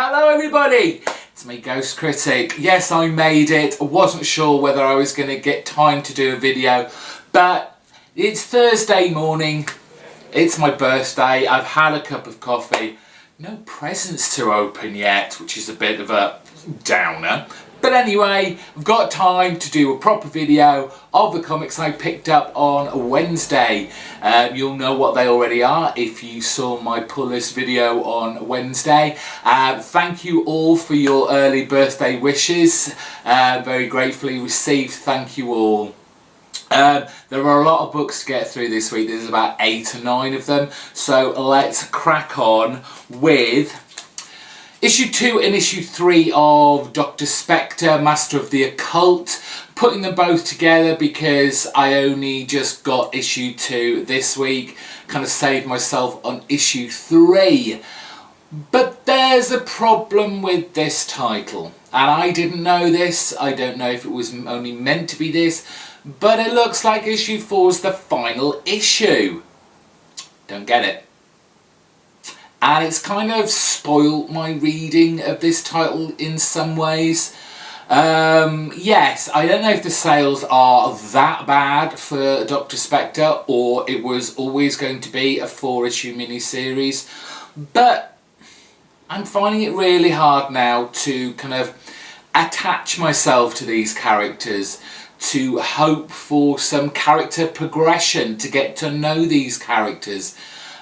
Hello everybody, it's me GhostCritic. Yes, I made it. I wasn't sure whether I was going to get time to do a video, but it's Thursday morning, it's my birthday, I've had a cup of coffee, no presents to open yet, which is a bit of a downer. But anyway, I've got time to do a proper video of the comics I picked up on Wednesday. You'll know what they already are if you saw my pull list video on Wednesday. Thank you all for your early birthday wishes. Very gratefully received, thank you all. There are a lot of books to get through this week. There's about 8 or 9 of them. So let's crack on with Issue 2 and Issue 3 of Dr. Specter, Master of the Occult. Putting them both together because I only just got Issue 2 this week. Kind of saved myself on Issue 3. But there's a problem with this title. And I didn't know this. I don't know if it was only meant to be this. But it looks like Issue 4 is the final issue. Don't get it. And it's kind of spoilt my reading of this title in some ways. Yes, I don't know if the sales are that bad for Dr. Specter or it was always going to be a 4-issue miniseries, but I'm finding it really hard now to kind of attach myself to these characters, to hope for some character progression, to get to know these characters.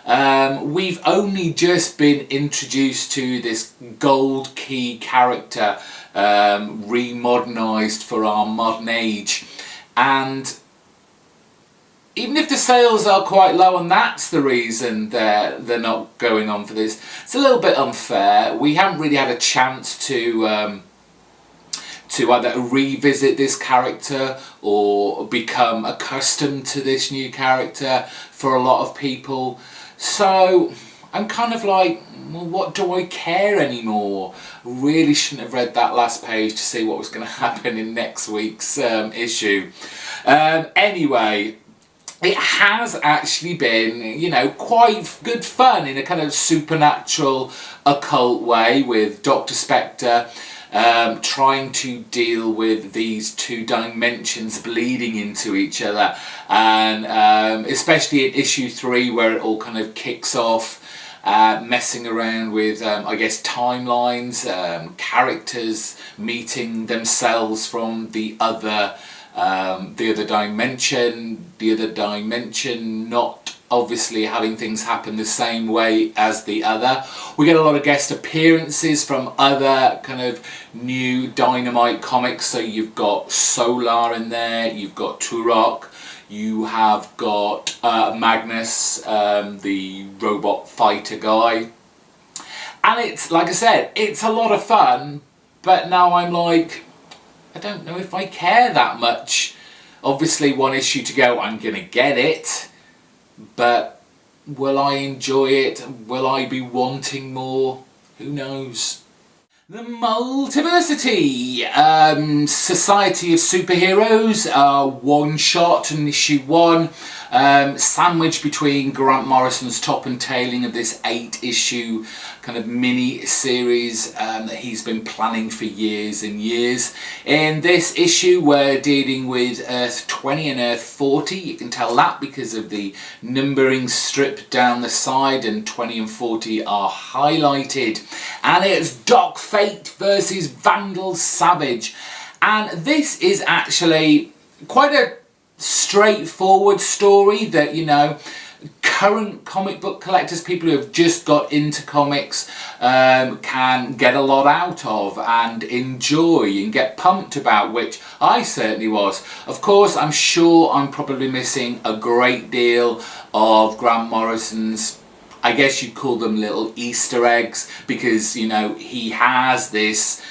We've only just been introduced to this gold key character, remodernised for our modern age, and even if the sales are quite low and that's the reason they're not going on for this, it's a little bit unfair. We haven't really had a chance to either revisit this character or become accustomed to this new character for a lot of people. So I'm kind of like, well, what do I care anymore? Really shouldn't have read that last page to see what was going to happen in next week's issue. Anyway, it has actually been, you know, quite good fun in a kind of supernatural, occult way with Dr. Specter trying to deal with these 2 dimensions bleeding into each other, and especially in issue 3 where it all kind of kicks off, messing around with I guess timelines, characters meeting themselves from the other dimension not obviously having things happen the same way as the other. We get a lot of guest appearances from other kind of new Dynamite comics. So you've got Solar in there, you've got Turok, you have got Magnus, the robot fighter guy. And it's, like I said, it's a lot of fun, but now I'm like, I don't know if I care that much. Obviously 1 issue to go, I'm gonna get it. But will I enjoy it? Will I be wanting more? Who knows? The Multiversity Society of Superheroes, one shot in issue 1, sandwiched between Grant Morrison's top and tailing of this 8-issue kind of mini series that he's been planning for years and years. In this issue we're dealing with Earth 20 and Earth 40. You can tell that because of the numbering strip down the side, and 20 and 40 are highlighted. And it's Doc Fate versus Vandal Savage. And this is actually quite a straightforward story that, you know, current comic book collectors, people who have just got into comics, can get a lot out of and enjoy and get pumped about, which I certainly was. Of course, I'm sure I'm probably missing a great deal of Grant Morrison's, I guess you'd call them little Easter eggs, because, you know, he has this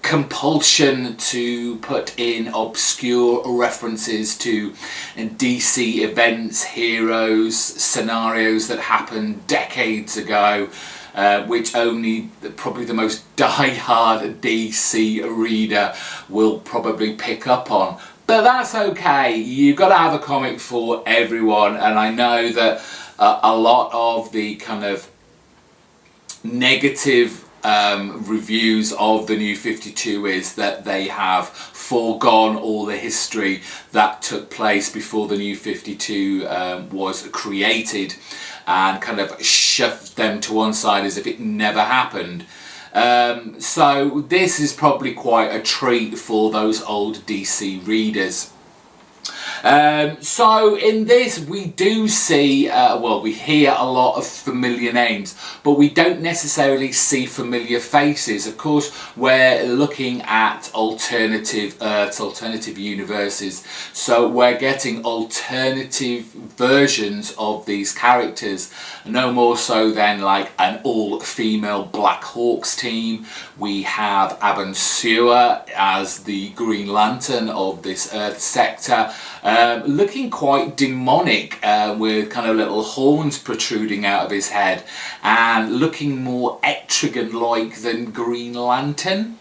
compulsion to put in obscure references to DC events, heroes, scenarios that happened decades ago, which only probably the most die-hard DC reader will probably pick up on. But that's okay, you've got to have a comic for everyone, and I know that a lot of the kind of negative reviews of the New 52 is that they have foregone all the history that took place before the New 52 was created, and kind of shoved them to one side as if it never happened. So this is probably quite a treat for those old DC readers. So in this we do see, well, we hear a lot of familiar names, but we don't necessarily see familiar faces. Of course, we're looking at alternative Earths, alternative universes, so we're getting alternative versions of these characters, no more so than like an all-female Black Hawks team. We have Abensua as the Green Lantern of this Earth sector, looking quite demonic, with kind of little horns protruding out of his head, and looking more Etrigan-like than Green Lantern.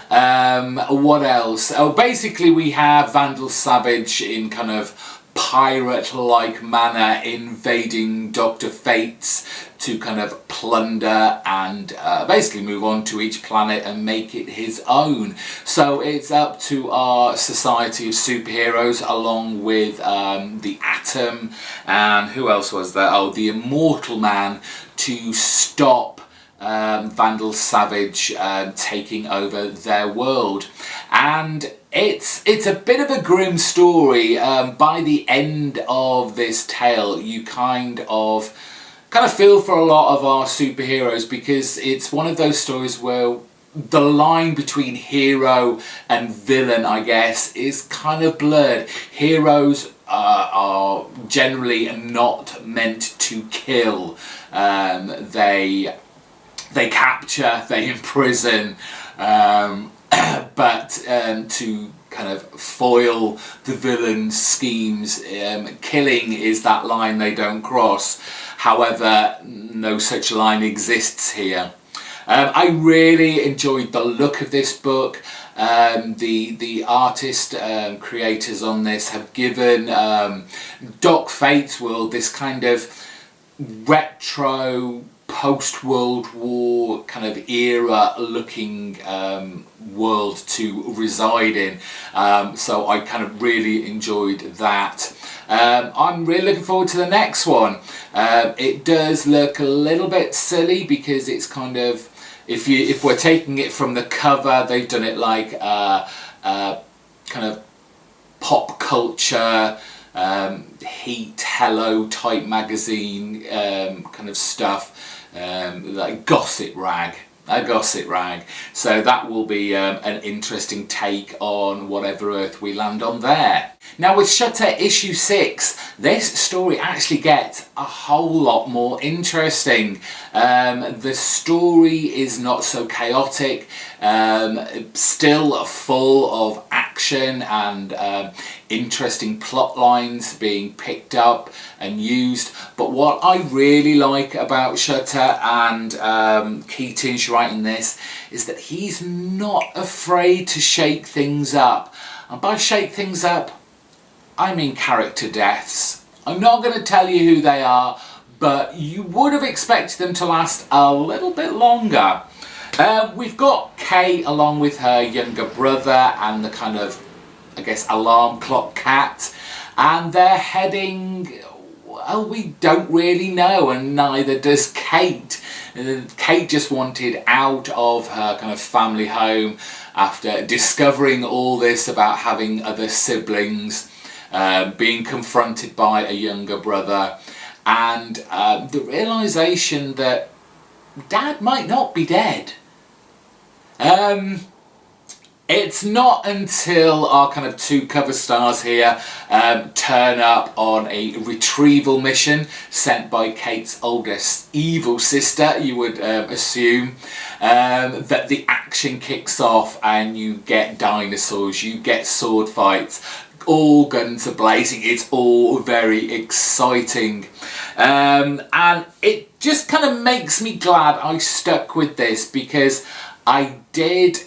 What else? Oh, basically we have Vandal Savage in kind of pirate-like manner invading Dr. Fate's to kind of plunder and basically move on to each planet and make it his own. So it's up to our society of superheroes, along with the Atom, and who else was there? Oh, the Immortal Man, to stop Vandal Savage taking over their world. And it's a bit of a grim story. By the end of this tale, you kind of feel for a lot of our superheroes, because it's one of those stories where the line between hero and villain, I guess, is kind of blurred. Heroes are generally not meant to kill. They capture, they imprison, but to kind of foil the villain's schemes, killing is that line they don't cross. However, no such line exists here. I really enjoyed the look of this book. The artist creators on this have given Doc Fate's world this kind of retro, post-World War kind of era looking world to reside in, so I kind of really enjoyed that. I'm really looking forward to the next one. It does look a little bit silly, because it's kind of, if we're taking it from the cover, they've done it like kind of pop culture, Heat, Hello type magazine kind of stuff, like gossip rag. A gossip rag. So that will be an interesting take on whatever Earth we land on there. Now with Shutter issue 6, this story actually gets a whole lot more interesting. The story is not so chaotic, still full of action and interesting plot lines being picked up and used. But what I really like about Shutter and Keatinge writing this is that he's not afraid to shake things up. And by shake things up, I mean character deaths. I'm not going to tell you who they are, but you would have expected them to last a little bit longer. We've got Kay along with her younger brother and the kind of, I guess, alarm clock cat, and they're heading, well, we don't really know, and neither does Kate. Kate just wanted out of her kind of family home after discovering all this about having other siblings, being confronted by a younger brother, and the realisation that Dad might not be dead. It's not until our kind of two cover stars here turn up on a retrieval mission sent by Kate's oldest evil sister, you would assume, that the action kicks off and you get dinosaurs, you get sword fights, all guns are blazing. It's all very exciting, and it just kind of makes me glad I stuck with this, because I did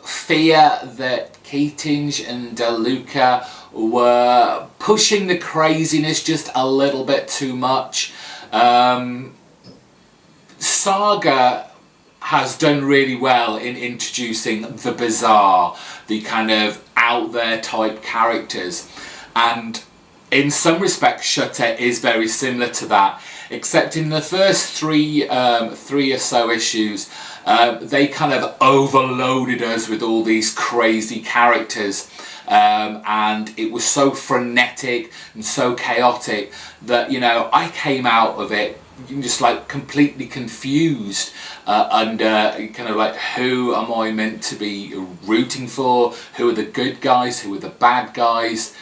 fear that Keatinge and Del Luca were pushing the craziness just a little bit too much. Saga has done really well in introducing the bizarre, the kind of out there type characters, and in some respects Shutter is very similar to that, except in the first three or so issues they kind of overloaded us with all these crazy characters, and it was so frenetic and so chaotic that, you know, I came out of it just like completely confused under kind of like, who am I meant to be rooting for? Who are the good guys? Who are the bad guys?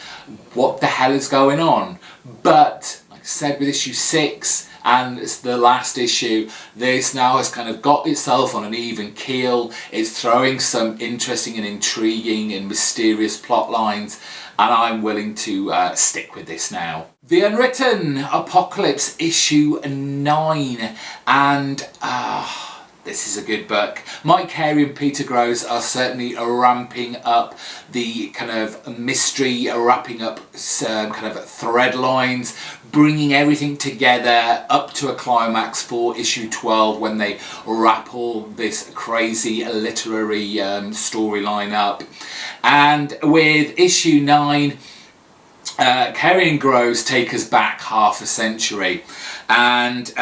What the hell is going on? But like I said, with issue 6 and it's the last issue, this now has kind of got itself on an even keel. It's throwing some interesting and intriguing and mysterious plot lines, and I'm willing to stick with this now. The Unwritten Apocalypse issue 9, and this is a good book. Mike Carey and Peter Grosz are certainly ramping up the kind of mystery, wrapping up some kind of thread lines, bringing everything together up to a climax for issue 12 when they wrap all this crazy literary storyline up. And with issue 9, Carey and Grosz take us back half a century, and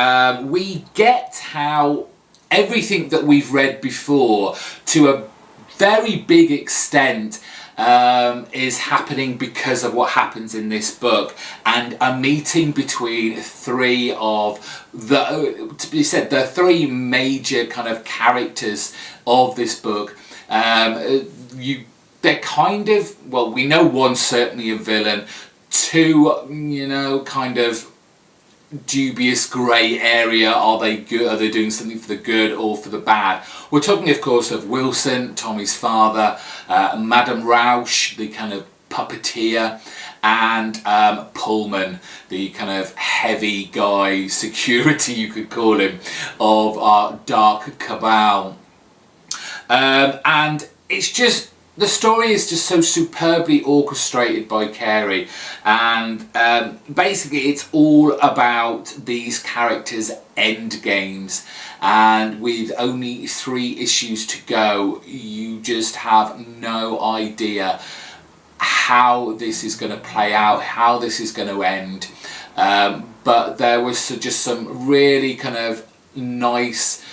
we get how everything that we've read before, to a very big extent, is happening because of what happens in this book, and a meeting between three of the, to be said, the three major kind of characters of this book. They're kind of, well, we know one's certainly a villain, two, you know, kind of dubious grey area. Are they good? Are they doing something for the good or for the bad? We're talking, of course, of Wilson, Tommy's father, Madame Rausch, the kind of puppeteer, and Pullman, the kind of heavy guy, security you could call him, of our dark cabal. And it's just, the story is just so superbly orchestrated by Carey, and basically it's all about these characters' end games, and with only 3 issues to go, you just have no idea how this is going to play out, how this is going to end. But there was just some really kind of nice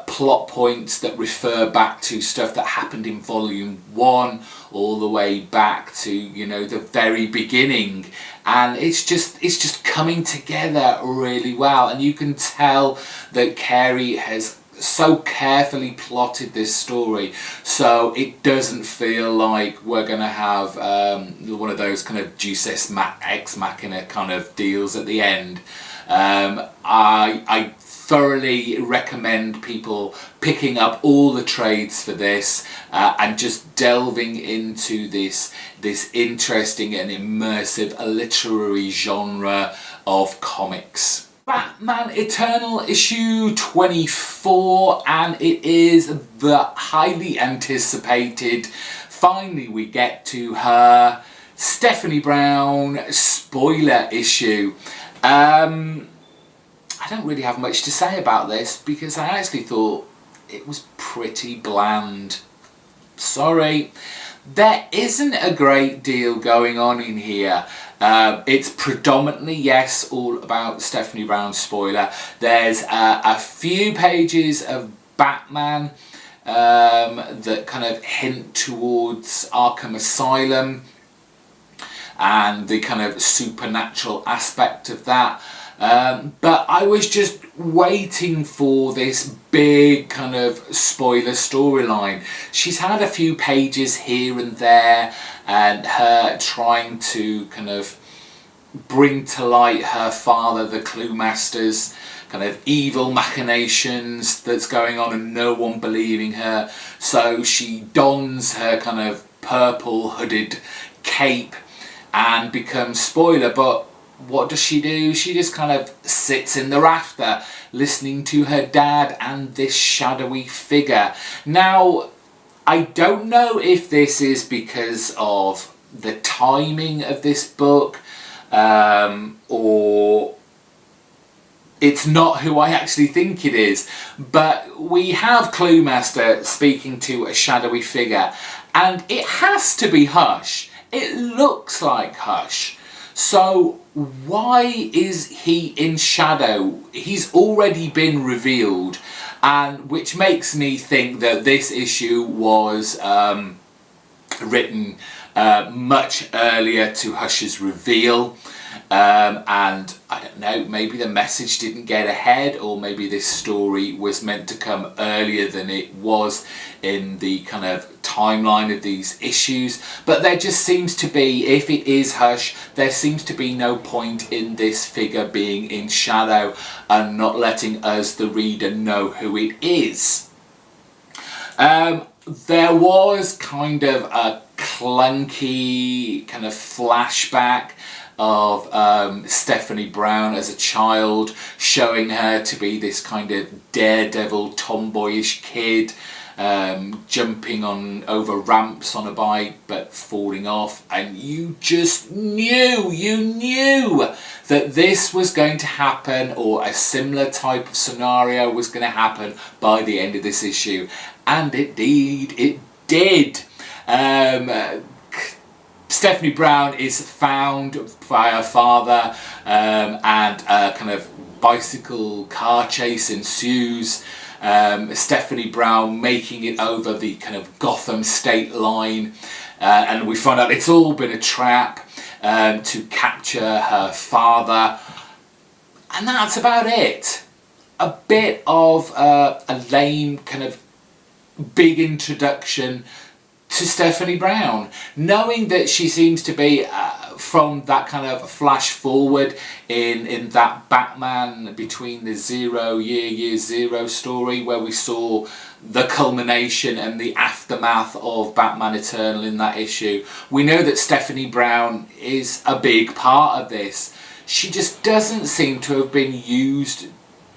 plot points that refer back to stuff that happened in volume 1 all the way back to, you know, the very beginning, and it's just coming together really well, and you can tell that Carey has so carefully plotted this story so it doesn't feel like we're gonna have one of those kind of Deus Ex Machina kind of deals at the end. I thoroughly recommend people picking up all the trades for this and just delving into this interesting and immersive literary genre of comics. Batman Eternal issue 24, and it is the highly anticipated, finally we get to her Stephanie Brown spoiler issue. I don't really have much to say about this because I actually thought it was pretty bland. Sorry. There isn't a great deal going on in here. It's predominantly, yes, all about Stephanie Brown's spoiler. There's a few pages of Batman that kind of hint towards Arkham Asylum and the kind of supernatural aspect of that. But I was just waiting for this big kind of spoiler storyline. She's had a few pages here and there, and her trying to kind of bring to light her father, the Clue Master's kind of evil machinations that's going on and no one believing her. So she dons her kind of purple hooded cape and becomes spoiler, but what does she do? She just kind of sits in the rafter listening to her dad and this shadowy figure. Now, I don't know if this is because of the timing of this book or it's not who I actually think it is. But we have Cluemaster speaking to a shadowy figure, and it has to be Hush. It looks like Hush. So why is he in shadow? He's already been revealed, and which makes me think that this issue was written much earlier to Hush's reveal. And I don't know, maybe the message didn't get ahead, or maybe this story was meant to come earlier than it was in the kind of timeline of these issues. But there just seems to be, if it is Hush, there seems to be no point in this figure being in shadow and not letting us, the reader, know who it is. There was kind of a clunky kind of flashback of Stephanie Brown as a child, showing her to be this kind of daredevil, tomboyish kid, jumping over ramps on a bike but falling off, and you just knew, that this was going to happen, or a similar type of scenario was going to happen by the end of this issue, and indeed it did. Stephanie Brown is found by her father, and a kind of bicycle car chase ensues. Stephanie Brown making it over the kind of Gotham state line, and we find out it's all been a trap to capture her father, and that's about it. A bit of a lame kind of big introduction to Stephanie Brown, knowing that she seems to be from that kind of flash forward in that Batman Between the Year Zero story, where we saw the culmination and the aftermath of Batman Eternal in that issue. We know that Stephanie Brown is a big part of this. She just doesn't seem to have been used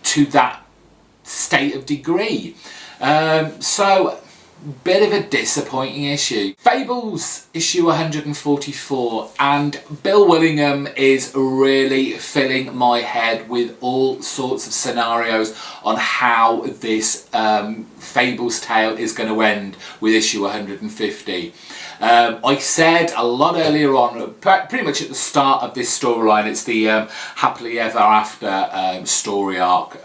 to that state of degree. So bit of a disappointing issue. Fables issue 144, and Bill Willingham is really filling my head with all sorts of scenarios on how this Fables tale is going to end with issue 150. I said a lot earlier on, pretty much at the start of this storyline, it's the Happily Ever After story arc,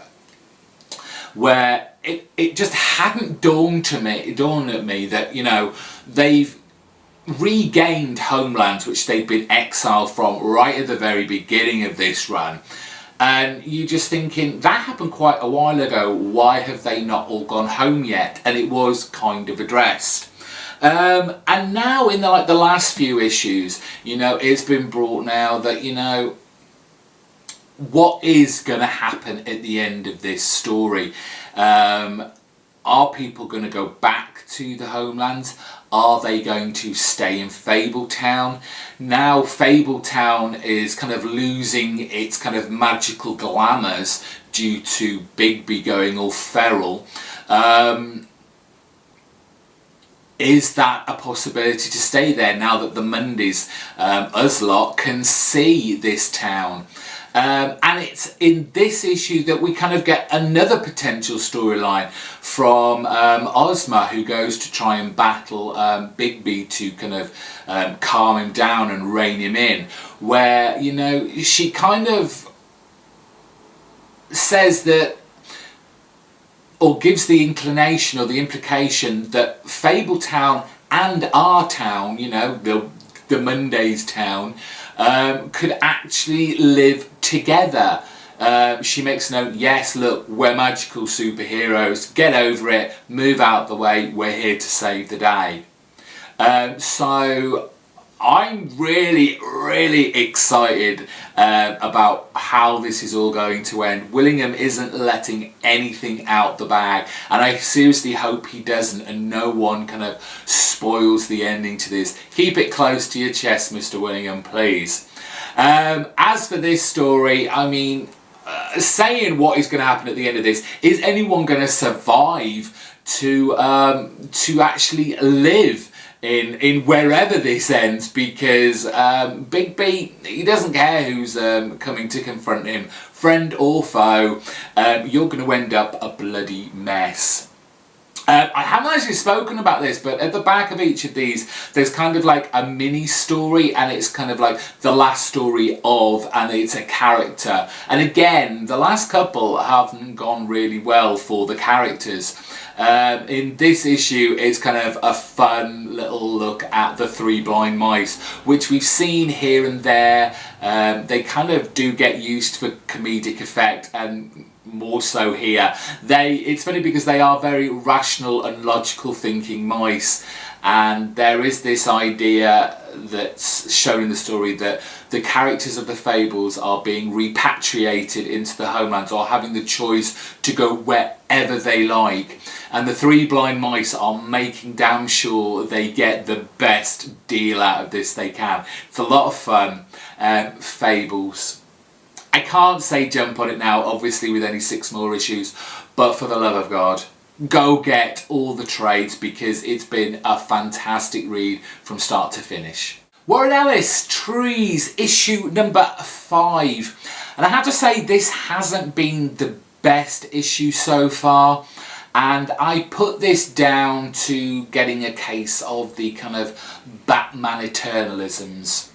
where it just hadn't dawned at me that, you know, they've regained homelands which they'd been exiled from right at the very beginning of this run. And you're just thinking, that happened quite a while ago, why have they not all gone home yet? And it was kind of addressed. And now in the last few issues, you know, it's been brought now that, you know, what is going to happen at the end of this story? Are people going to go back to the homelands? Are they going to stay in Fabletown? Now Fabletown is kind of losing its kind of magical glamours due to Bigby going all feral. Is that a possibility to stay there now that the Mondays, us lot, can see this town? And it's in this issue that we kind of get another potential storyline from Ozma, who goes to try and battle Bigby to kind of calm him down and rein him in, where, you know, she kind of says that, or gives the inclination or the implication that Fabletown and our town, you know, the Monday's town, could actually live together. She makes note, yes, look, we're magical superheroes, get over it, move out the way, we're here to save the day. So I'm really excited about how this is all going to end. Willingham isn't letting anything out the bag, and I seriously hope he doesn't, and no one kind of spoils the ending to this. Keep it close to your chest, Mr. Willingham, please. As for this story, I mean, saying what is going to happen at the end of this, is anyone going to survive to actually live in wherever this ends, because Big B, he doesn't care who's coming to confront him, friend or foe. You're going to end up a bloody mess. I haven't actually spoken about this, but at the back of each of these, there's kind of like a mini story, and it's kind of like the last story of, and it's a character. And again, the last couple haven't gone really well for the characters. In this issue, it's kind of a fun little look at the three blind mice, which we've seen here and there. They kind of do get used for comedic effect, and more so here. It's funny because they are very rational and logical thinking mice, and there is this idea that's shown in the story that the characters of the Fables are being repatriated into the homelands, or having the choice to go wherever they like, and the three blind mice are making damn sure they get the best deal out of this they can. It's a lot of fun. Fables, I can't say jump on it now, obviously, with only 6 more issues, but for the love of God, go get all the trades, because it's been a fantastic read from start to finish. Warren Ellis, Trees, issue number 5. And I have to say, this hasn't been the best issue so far, and I put this down to getting a case of the kind of Batman Eternalisms.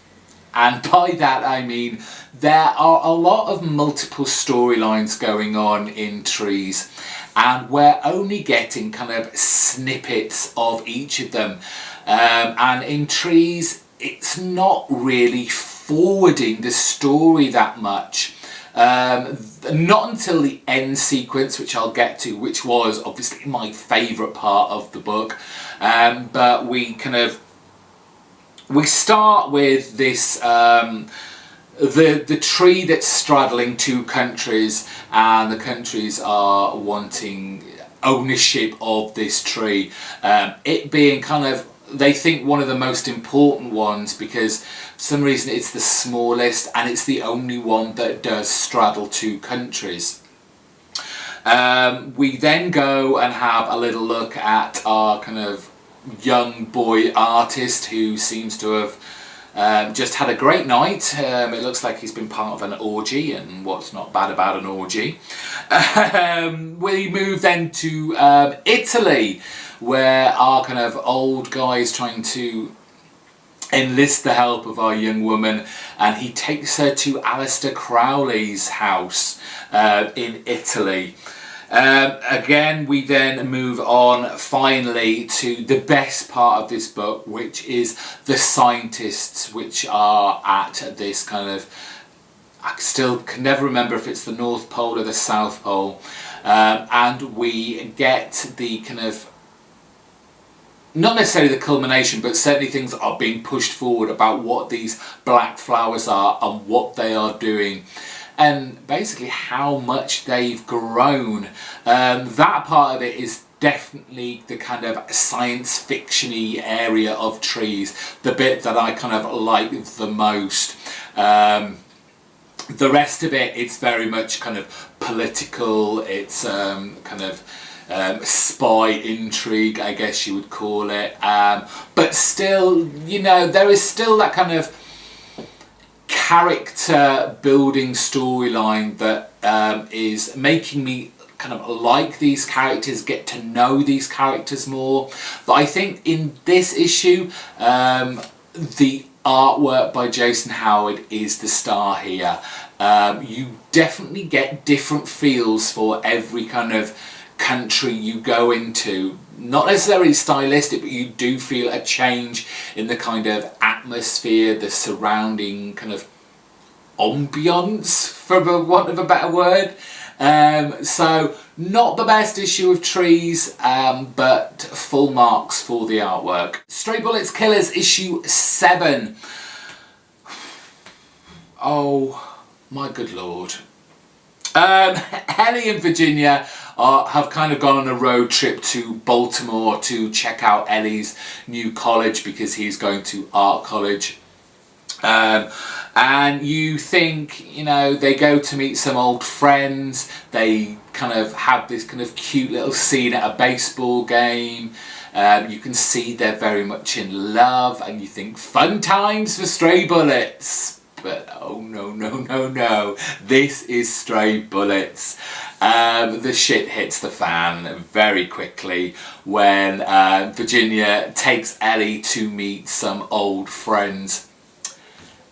And by that I mean there are a lot of multiple storylines going on in Trees, and we're only getting kind of snippets of each of them. And in Trees, it's not really forwarding the story that much. Not until the end sequence, which I'll get to, which was obviously my favourite part of the book. But we start with this, the tree that's straddling 2 countries, and the countries are wanting ownership of this tree. It being kind of, they think, one of the most important ones, because for some reason it's the smallest, and it's the only one that does straddle 2 countries. We then go and have a little look at our kind of young boy artist, who seems to have just had a great night. It looks like he's been part of an orgy, and what's not bad about an orgy. We move then to Italy, where our kind of old guy is trying to enlist the help of our young woman, and he takes her to Aleister Crowley's house in Italy. Again, we then move on finally to the best part of this book, which is the scientists, which are at this kind of, I still can never remember if it's the North Pole or the South Pole, and we get the kind of, not necessarily the culmination, but certainly things are being pushed forward about what these black flowers are and what they are doing, and basically how much they've grown. That part of it is definitely the kind of science fiction-y area of Trees, the bit that I kind of like the most. The rest of it, it's very much kind of political, it's kind of spy intrigue, I guess you would call it, but still, you know, there is still that kind of character building storyline that is making me kind of like these characters, get to know these characters more. But I think in this issue, the artwork by Jason Howard is the star here. You definitely get different feels for every kind of country you go into. Not necessarily stylistic, but you do feel a change in the kind of atmosphere, the surrounding kind of ambience, for want of a better word. So not the best issue of Trees, but full marks for the artwork. Stray Bullets Killers issue 7. Oh my good lord. Ellie and Virginia have kind of gone on a road trip to Baltimore to check out Ellie's new college, because he's going to art college. And you think, you know, they go to meet some old friends, they kind of have this kind of cute little scene at a baseball game. You can see they're very much in love, and you think, fun times for Stray Bullets. But oh no, no, no, no. This is Stray Bullets. The shit hits the fan very quickly when Virginia takes Ellie to meet some old friends.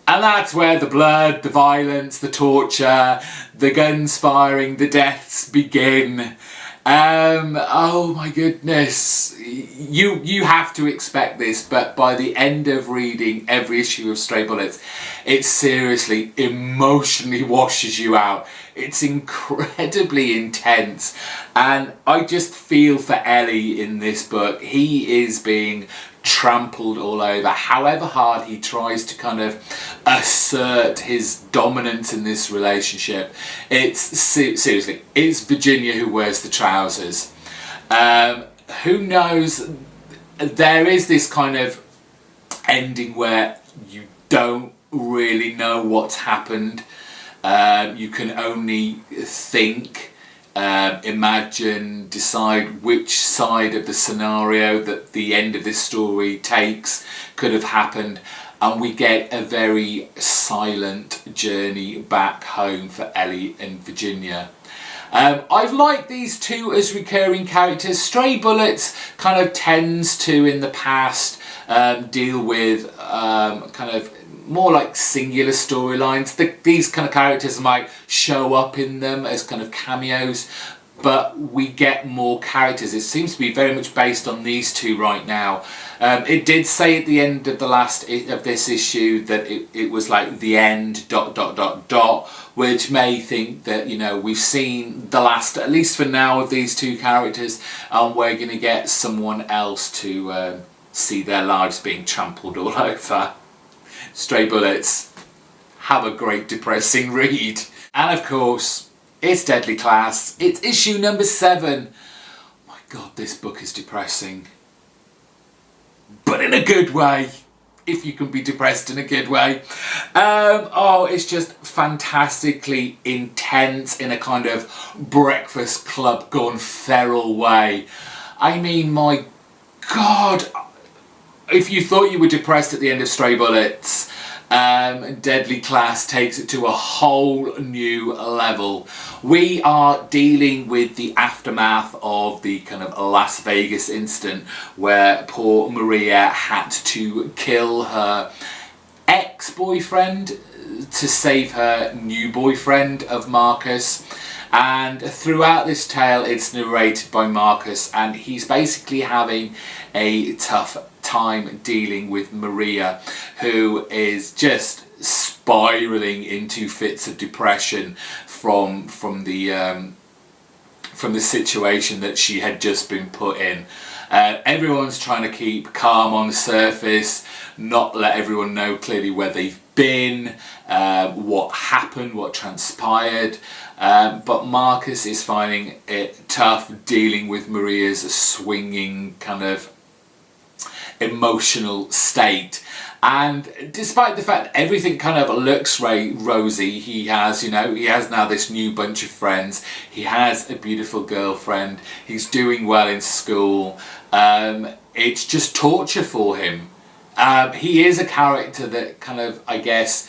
And that's where the blood, the violence, the torture, the guns firing, the deaths begin. Oh my goodness, you have to expect this, but by the end of reading every issue of Stray Bullets, it seriously emotionally washes you out. It's incredibly intense, and I just feel for Ellie in this book. He is being trampled all over. However hard he tries to kind of assert his dominance in this relationship, it's seriously, it's Virginia who wears the trousers. Who knows, there is this kind of ending where you don't really know what's happened. You can only think, imagine, decide which side of the scenario that the end of this story takes could have happened, and we get a very silent journey back home for Ellie and Virginia. I've liked these two as recurring characters. Stray Bullets kind of tends to, in the past, deal with kind of more like singular storylines. These kind of characters might show up in them as kind of cameos, but we get more characters. It seems to be very much based on these two right now. It did say at the end of the last of this issue that it was like the end ... which may think that, you know, we've seen the last, at least for now, of these two characters, and we're going to get someone else to see their lives being trampled all over. Stray Bullets, have a great depressing read. And of course, it's Deadly Class. It's issue number 7. My God, this book is depressing. But in a good way. If you can be depressed in a good way. Oh, it's just fantastically intense in a kind of Breakfast Club gone feral way. I mean, my God. If you thought you were depressed at the end of Stray Bullets, Deadly Class takes it to a whole new level. We are dealing with the aftermath of the kind of Las Vegas incident where poor Maria had to kill her ex-boyfriend to save her new boyfriend of Marcus. And throughout this tale, it's narrated by Marcus, and he's basically having a tough time dealing with Maria, who is just spiraling into fits of depression from the situation that she had just been put in. Everyone's trying to keep calm on the surface, not let everyone know clearly where they've been, what happened, what transpired. But Marcus is finding it tough dealing with Maria's swinging kind of emotional state. And despite the fact that everything kind of looks rosy, he has now this new bunch of friends, he has a beautiful girlfriend, he's doing well in school, it's just torture for him. He is a character that kind of, I guess,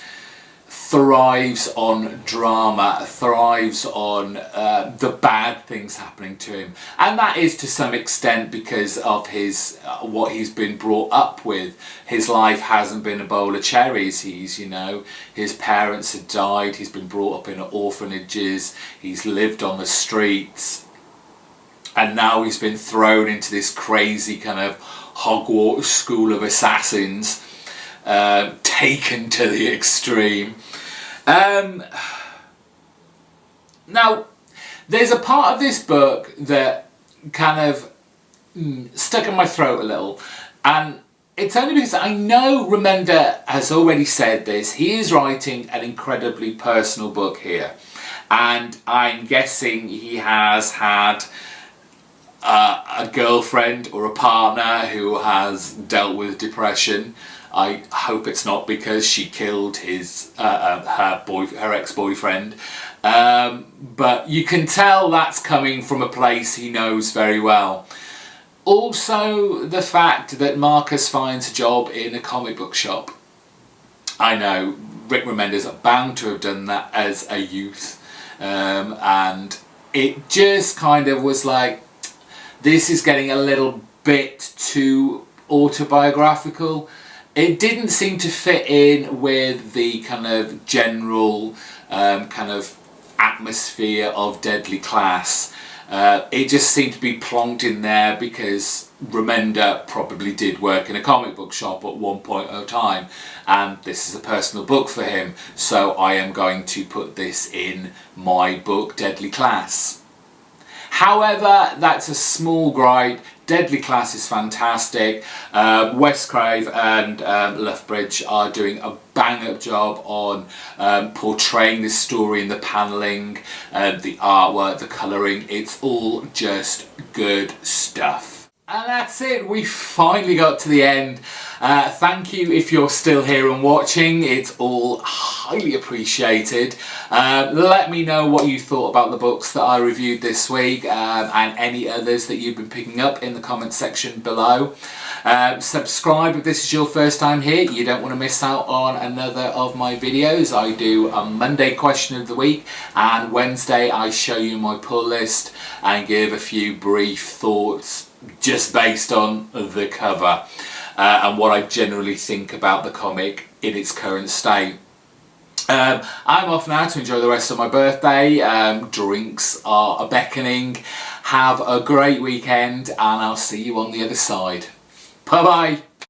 thrives on drama, thrives on the bad things happening to him, and that is to some extent because of his what he's been brought up with. His life hasn't been a bowl of cherries. His parents had died, he's been brought up in orphanages, he's lived on the streets, and now he's been thrown into this crazy kind of Hogwarts school of assassins, taken to the extreme. Now, there's a part of this book that kind of stuck in my throat a little, and it's only because I know Remender has already said this. He is writing an incredibly personal book here, and I'm guessing he has had a girlfriend or a partner who has dealt with depression. I hope it's not because she killed her ex-boyfriend. But you can tell that's coming from a place he knows very well. Also, the fact that Marcus finds a job in a comic book shop. I know Rick Remender's bound to have done that as a youth, and it just kind of was like, this is getting a little bit too autobiographical. It didn't seem to fit in with the kind of general kind of atmosphere of Deadly Class. It just seemed to be plonked in there because Remender probably did work in a comic book shop at one point of time, and this is a personal book for him, so I am going to put this in my book Deadly Class. However, that's a small gripe. Deadly Class is fantastic. Wes Craig and Lethbridge are doing a bang-up job on portraying this story in the panelling, the artwork, the colouring. It's all just good stuff. And that's it, we finally got to the end. Thank you if you're still here and watching, it's all highly appreciated. Let me know what you thought about the books that I reviewed this week, and any others that you've been picking up in the comment section below. Subscribe if this is your first time here, you don't want to miss out on another of my videos. I do a Monday question of the week, and Wednesday I show you my pull list and give a few brief thoughts just based on the cover and what I generally think about the comic in its current state. I'm off now to enjoy the rest of my birthday. Drinks are beckoning. Have a great weekend, and I'll see you on the other side. Bye bye.